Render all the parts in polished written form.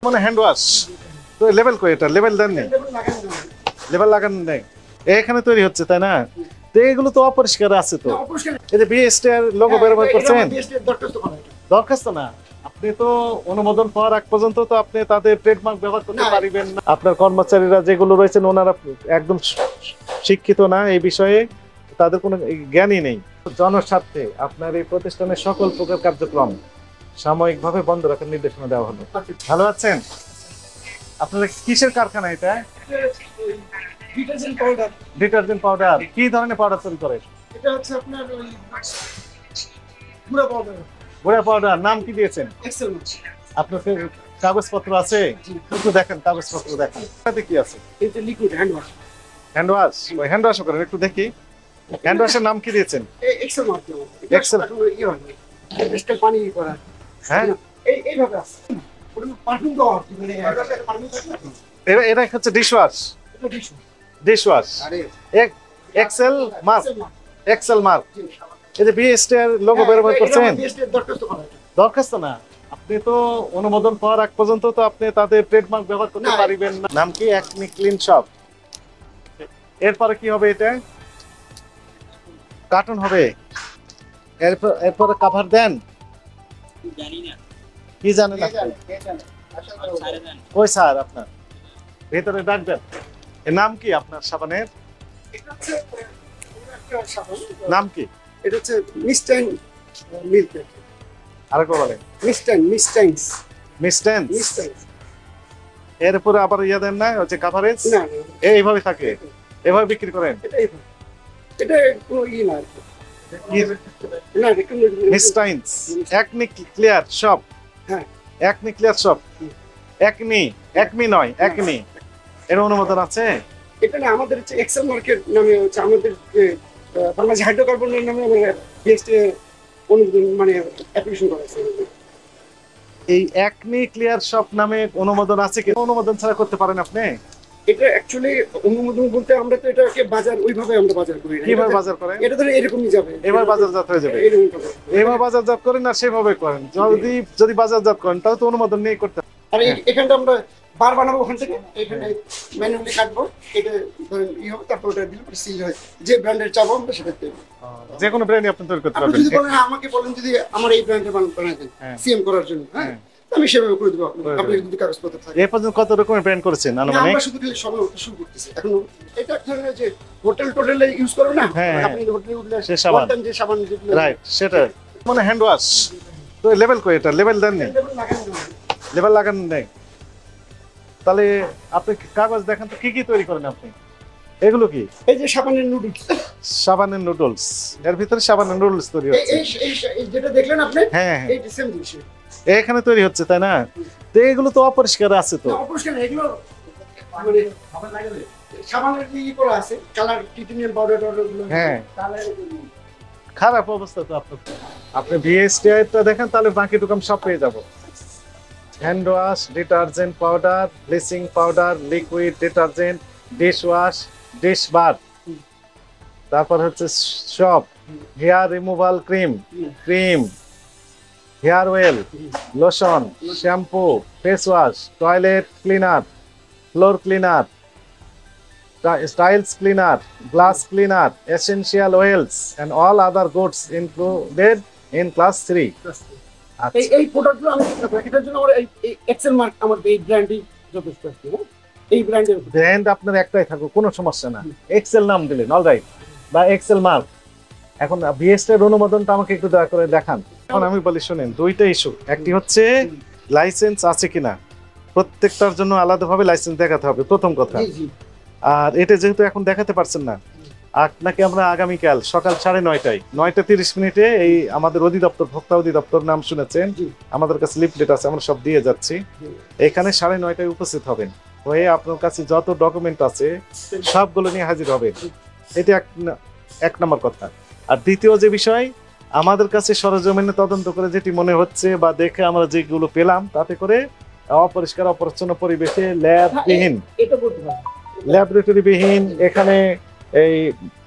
মানে hand wash তো level কই এটা লেভেল দেন নেই লেভেল লাগানো নেই এখানে তৈরি হচ্ছে তাই না তো এগুলো তো অপরিষ্কার আছে তো এই যে বিএসটি এর লোগো ব্যবহার করছেন দরখাস্ত না আপনি তো অনুমোদন পাওয়ার আগ পর্যন্ত তো আপনি তাদের ট্রেডমার্ক ব্যবহার করতে পারবেন না আপনার কর্মচারীরা যেগুলো রয়েছেন ওনারা একদম শিক্ষিত না এই বিষয়ে তাদের কোনো জ্ঞানই নেই জনস্বার্থে আপনার এই প্রতিষ্ঠানের সকল প্রকার কার্যক্রম সাময়িকভাবে বন্ধ রাখার নির্দেশনা দেওয়া হলো ভালো আছেন আপনারা কিসের কারখানা এটা ডিটারজেন্ট পাউডার কি ধরনের পাউডার তৈরি করে এটা হচ্ছে আপনার ওই গুঁড়া পাউডার গুঁড়া পাউডার নাম কি দিয়েছেন এক্সেল আপনার কাগজপত্র আছে একটু দেখেন কাগজপত্র দেখেন এটাতে কি আছে এটা লিকুইড হ্যান্ড ওয়াশ ওই হ্যান্ড ওয়াশ করেন একটু দেখি হ্যান্ড ওয়াশের নাম কি দিয়েছেন এক্সেল মার্ক এক্সেল ই হয় স্টেল পানি করা হ্যাঁ এইভাবে আছে ওটা পারফিউম দেওয়া হয় মানে পারফিউম থাকে না এটা হচ্ছে ডিশওয়াশ এটা ডিশ ডিশওয়াশ আরে এক্সেল মার্ক এই যে বিএসটি এর লোগো ব্যবহার করছেন দরখাস্ত না আপনি তো অনুমোদন পাওয়ার আগ পর্যন্ত তো আপনি তাদের ট্রেডমার্ক ব্যবহার করতে পারবেন না নাম কি একনি ক্লিন শপ এরপরে কি হবে এটা কার্টুন হবে এরপরে কভার দেন জানি না কি জানেন আপনি কই স্যার আপনার ভেতরে ডাকবেন এর নাম কি আপনার সাবানের এটা হচ্ছে একটা সাবান নাম কি এটা হচ্ছে মিস্টাইন মিল্ক আরেকবার বলেন মিস্টাইনস মিস্টেন্স মিস্টাইনস এর উপরে আবার ইয়া দেন না হচ্ছে কাভারেজ না এইভাবে থাকে এভাবে বিক্রি করেন এটা কোনো ই না না এটা কোনো মিস্টাইন্স একনি ক্লিয়ার শপ হ্যাঁ একনি ক্লিয়ার শপ একমি নয় একনি এর অনুমোদন আছে এটা না আমাদের হচ্ছে এক্সেল মার্কেট নামে হচ্ছে আমাদের বাংলাদেশ হাইড্রোকার্বনের নামে আমরা পিএসটি অনুমোদন মানে অ্যাপ্লিকেশন করা আছে এই একনি ক্লিয়ার শপ নামে অনুমোদন আছে কি অনুমোদন ছাড়া করতে পারেন আপনি এটা অ্যাকচুয়ালি অনুমোদন বলতে আমরা তো এটাকে বাজার ওইভাবে আমরা বাজার করি না কিভাবে বাজার করেন এটা ধরে এরকমই যাবে এবার বাজারজাত হয়ে যাবে এরকম হবে। এভাবে বাজারজাত করেন আর সেভাবে করেন যদি বাজারজাত করেন তাহলে তো অনুমোদন নিয়ে করতে হবে। আর এখানটা আমরা বার বানাবো ওখান থেকে এখানে ম্যানুয়ালি কাটবো এটা ধরেন ই হবে তারপর ওটা দিলে সিল হয় যে ব্র্যান্ডের চাবো আমরা সেটা দেবো যে কোনো ব্র্যান্ডই আপনি তৈরি করতে আপনি পারবেন যদি বলেন আমাকে বলেন যদি আমার এই ব্র্যান্ডের বানাই দেন হ্যাঁ। সিএম করার জন্য হ্যাঁ আমি সেভাবে করে দেবো আপনি যদি কাগজপত্র থাকে এ পর্যন্ত কত রকমের ব্র্যান্ড করেছেন আনুমানিক আমরা শুধু খালি সবে শুরু করতেছি এখন এটা এক ধরনের যে হোটেল টোটেলে ইউজ করো না হ্যাঁ, হ্যাঁ। আপনি হোটেলে উঠলে সে সাবান। বলতেন যে সাবান যেগুলো রাইট সেটা মানে হ্যান্ড ওয়াশ তো লেভেল কই এটা লেভেল দেন নেই লেভেল লাগানো নেই তাহলে আপনি কাগজ দেখেন তো কি কি তৈরি করেন আপনি এগুলো কি এই যে সাবানের নুডলস সাবানের নুডলস এর ভিতরে সাবানের নুডলস তৈরি হচ্ছে এই যেটা দেখলেন আপনি হ্যাঁ হ্যাঁ এই সেম জিনিস এখানে তৈরি হচ্ছে তাই না তো এগুলো তো অপরিষ্কার আছে তো অবশ্যই না, এগুলো মানে সাবানের ই করা আছে কালার টিটানিয়াম পাউডার গুলো হ্যাঁ কালার খারাপ অবস্থা তো আপনার আপনি ভিএসটি টা দেখেন তাহলে বাকি দোকান সব পেয়ে যাব hand wash detergent powder bleaching powder liquid detergent dish wash dish bar তারপর হচ্ছে সব hair removal cream hair oil lotion shampoo face wash toilet cleaner floor cleaner tiles cleaner glass cleaner essential oils and all other goods included in class 3 এই প্রোডাক্টগুলো আমি এটার জন্য আমার এই এক্সেল মার্ক আমার এই ব্র্যান্ডই যথেষ্ট আছে হ্যাঁ? এই ব্র্যান্ডের ব্র্যান্ড আপনার একটাই থাকুক কোনো সমস্যা না এক্সেল নাম দিলেন অলরাইট বা এক্সেল মার্ক এখন বিএসটি এর অনুমোদনটা আমাকে একটু দয়া করে দেখান এখন আমি বলি শুনেন দুইটা ইস্যু একটি হচ্ছে লাইসেন্স আছে কিনা প্রত্যেকটার জন্য আলাদাভাবে লাইসেন্স দেখাতে হবে প্রথম কথা জি জি আর এটা যেহেতু এখন দেখাতে পারছেন না আপনাকে আমরা আগামীকাল সকাল 9:30টায় 9:30 এই আমাদের অধিদপ্তর ভোক্তা অধিদপ্তর নাম শুনেছেন জি আমাদের কাছে লিফলেট আছে আমরা সব দিয়ে যাচ্ছি এখানে 9:30টায় উপস্থিত হবেন হয়ে আপনার কাছে যত ডকুমেন্ট আছে সবগুলো নিয়ে হাজির হবেন এটা এক নম্বর কথা আর দ্বিতীয় যে বিষয় আমাদের কাছে সরজমিনে তদন্ত করে যেটি মনে হচ্ছে বা দেখে আমরা যেগুলো পেলাম তাতে করে অপরিষ্কার অপরিচ্ছন্ন পরিবেশে ল্যাববিহীন এটা করতে পারি ল্যাবরেটরি বিহীন এখানে এই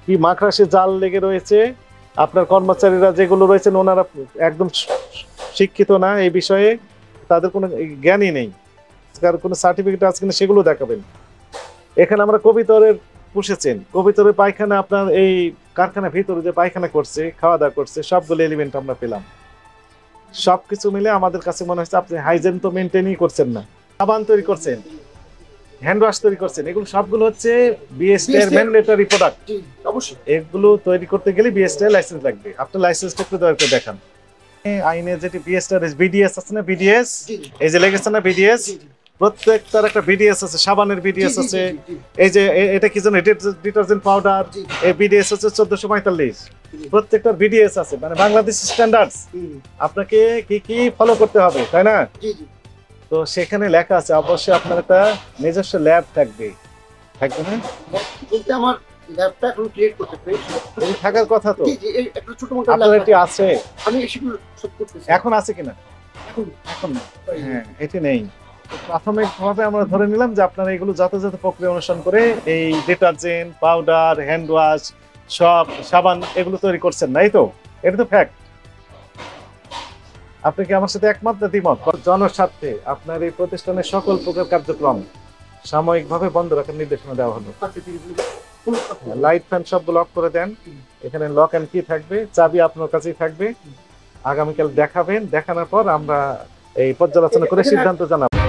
কি মাকড়াসে জাল লেগে রয়েছে আপনার কর্মচারীরা যেগুলো রয়েছেন ওনারা একদম শিক্ষিত না এই বিষয়ে তাদের কোনো জ্ঞানই নেই কার কোনো সার্টিফিকেট আছে কিনা সেগুলো দেখাবেন। এখানে আমরা কবিতরের পুষেছেন, কবিতরের পায়খানা আপনার এই কারখানার ভিতরে যে পায়খানা করছে, খাওয়া দাওয়া করছে, সবগুলো এলিমেন্ট আমরা পেলাম। সবকিছু মিলে আমাদের কাছে মনে হচ্ছে আপনি হাইজেন তো মেনটেনই করছেন না। সাবান তৈরি করছেন, হ্যান্ড ওয়াশ তৈরি করছেন, এগুলো সবগুলো হচ্ছে বিএসটি এর ম্যান্ডেটরি প্রোডাক্ট। জি অবশ্যই। এগুলো তৈরি করতে গেলে বিএসটি এর লাইসেন্স লাগবে। আপনার লাইসেন্সটা একটু দয়া করে দেখান। আইনে যেটি বিএসটি এর বিডিএস আছে না, বিডিএস জি এই যে লেগেছে না বিডিএস, জি জি প্রত্যেকটার একটা বিডিএস আছে, সাবানের বিডিএস জি, জি, আছে, জি, জি, এই যে এটা কি জানেন ডিটারজেন্ট পাউডার, জি। এই বিডিএস হচ্ছে 1445, জি। প্রত্যেকটার বিডিএস আছে, মানে বাংলাদেশ স্ট্যান্ডার্ডস হুম, আপনাকে কি কি ফলো করতে হবে, তাই না? জি জি তো সেখানে লেখা আছে অবশ্যই আপনার একটা নিজস্ব ল্যাব থাকবে, থাকবে না? বলতে আমার ল্যাবটা এখন ক্রিয়েট করতে পারি। এই থাকার কথা তো, জি জি এই একটা ছোট মোটো আপনার ল্যাব এটি আছে, আমি সেগুলো সব করতেছি এখন আছে কিনা? এখন। এখন না। হ্যাঁ, এটি নেই। প্রাথমিকভাবে আমরা ধরে নিলাম যে আপনারা এগুলো যথাযথ প্রক্রিয়া অনুসরণ করে এই ডিটারজেন্ট, পাউডার, হ্যান্ড ওয়াশ, সব সাবান এগুলো তৈরি করছেন, নাই তো? এটা তো ফ্যাক্ট। আপনি কি আমার সাথে একমত না দ্বিমত? জনস্বার্থে আপনার এই প্রতিষ্ঠানের সকল প্রকার কার্যক্রম সাময়িকভাবে বন্ধ রাখার নির্দেশনা দেওয়া হলো। লাইট ফ্যান সবগুলো অফ করে দেন। এখানে লক অ্যান্ড কি থাকবে, চাবি আপনার কাছেই থাকবে। আগামীকাল দেখাবেন, দেখানোর পর আমরা এই পর্যালোচনা করে সিদ্ধান্ত জানাবো।